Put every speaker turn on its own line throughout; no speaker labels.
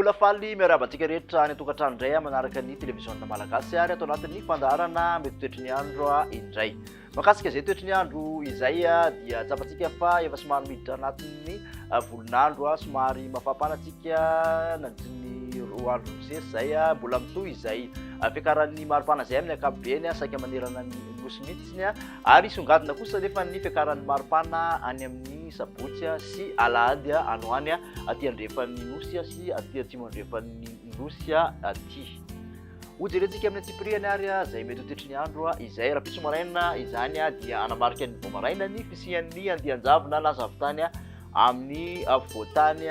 Mbola faly miarabantsika rehetra ny tokantrano indray manaraka ny televiziona malagasy ary atao anatin'ny fandaharana mety toetry ny andro indray. Makasika izay toetry ny andro izay dia tsapantsika fa efa somary miditra anatin'ny volonandro somary mafapanantsika nandriny roa andro sesy izay mbola mitohy izay fiakaran'ny maripana izay amin'ny ankapobeny saika manerana ny nosy mihitsiny ary isongadina kosa nefa ny fiakaran'ny maripana any amin'ny sabotsy sy alahady anoany aty andrefan'ny nosy sy aty atsimo andrefan'ny nosy aty. Hojerentsika amin'ny atsipiriany ary izay mety ho toetry ny andro izay raha pitso maraina izany dia anamarika ny vao maraina ny fisian'ny andian-javona na zavotany amin'ny voatany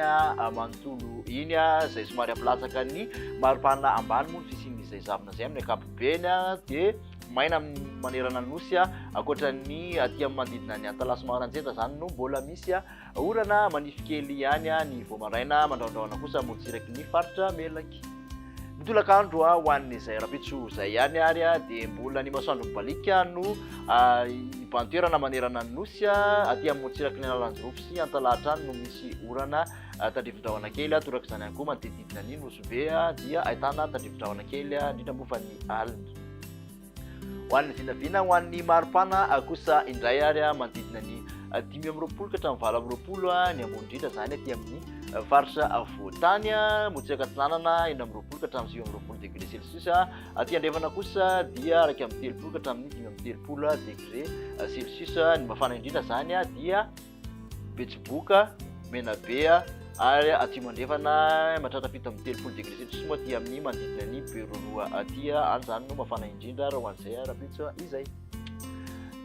manontolo iny izay somary ampilatsaka ny maripana ambany moa ny fisian'izay zavona izay amin'ny ankapobeny dia maina manerana ny nosy ankoatran'ny aty amin'ny manodidina ny antalaso maranjeta zany no mbola misy orana manify kely ihany ny vao maraina mandraondraona kosa motsiraky ny faritra melaky. Mitolakandro ho an'izay rapitso izay ihany ary dia mbola ny masoandro mibalika no ipantoerana manerana ny nosy aty amin'ny motsiraky ny analanjorofo sy antalahatra no misy orana tandrivon-drahona kely toraka izany ihany koa manodididina ny nosobe dia ahitana tandrivon-drahona kely indrindra mofa ny alina. Ho an'ny vinavina ho an'ny maripana kosa indray ary manodidina ny 5 ka hatramin'ny 20 ny ambony-drindra zany aty amin'ny faritra voatany motsiraka atsinanana 20 ka hatramin'ny 20 degré celsius aty andrefana kosa dia 30 ka hatramin'ny 30 degré celsius ny mafana indrindra zany dia Betsiboka, Menabe ary atsimo andrefana mahatratra 30 degré celsius moa aty amin'ny manodidina ny Beroroa aty an'izany no mafana indrindra raha ho an'izay rapitso izay.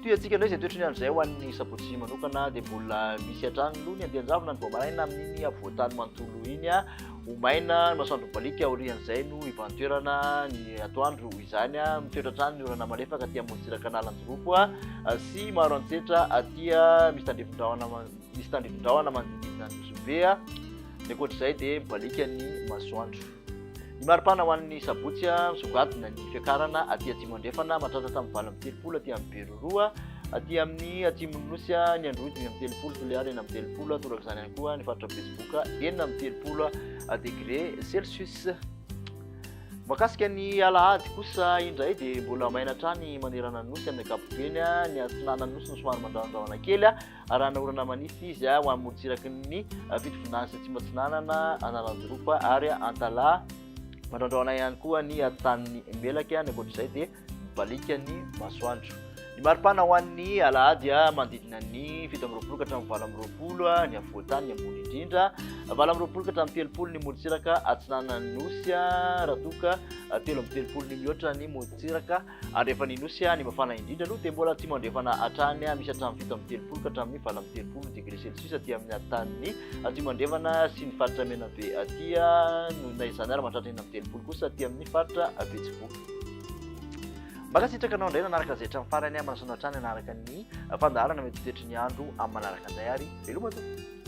Toy-antsika indray izay toetry ny andro izay ho an'ny sabotsy manokana dia mbola misy hatrany aloha ny andian-javona ny vao maraina amin'iny voatany manontolo iny ho maina ny masoandro mibalika aorian'izay no ivantoerana ny atoandro izany mitoetra hatrany ny orana malefaka aty amin'ny motsiraka analanjorofo sy maro antsetra aty misy tandrivon-drahona manodidina ny nosobe ny ankoatr'izay dia mibalika ny masoandro. Ny maripana ho an'ny sabotsy misogadina ny fiakarana aty atsimo andrefana mahatratra tamin'ny 30 aty amin'ny Beroroa aty amin'ny atsimon'ny nosy ny androy 30 Toliara 30 toraka izany ihany koa ny faritra Betsiboka 30 degré celsius. Makasika ny alahady kosa indray dia mbola maina hatrany manerana ny nosy amin'ny ankapobeny ny atsinanana nosy no somary mandraondraona kely arahana orana manify izy ho amin'ny motsiraky ny fitovinany sy atsimo atsinanana analanjorofo ary antalaha mandraondraona ihany koa ny tan'ny melaky ny ankoatr'izay dia mibalika ny masoandro. Ny maripana ho an'ny alahady manodidina ny 17 ka hatramin'ny 20 ny avoatany ny ambony indrindra 20 ka hatramin'ny 30 ny motsiraka atsinanana ny nosy raha toka 13 ny mihoatra ny motsiraka andrefany nosy ny mafana indrindra aloha dia mbola tsy mandrefana hatrany misy hatramin'ny 17 ka hatramin'ny 30 degré celsius aty amin'ny tan'ny tsy mandrefana sy ny faritra Menabe aty na izany ary mahatratra 30 kosa aty amin'ny faritra Betsiboka. Makasitraka anao indray nanaraka izay hatramin'ny farany manasona hatrany nanaraka ny fandaharana mety toetry ny andro amin'ny manaraka an'izay ary veloma tompoko.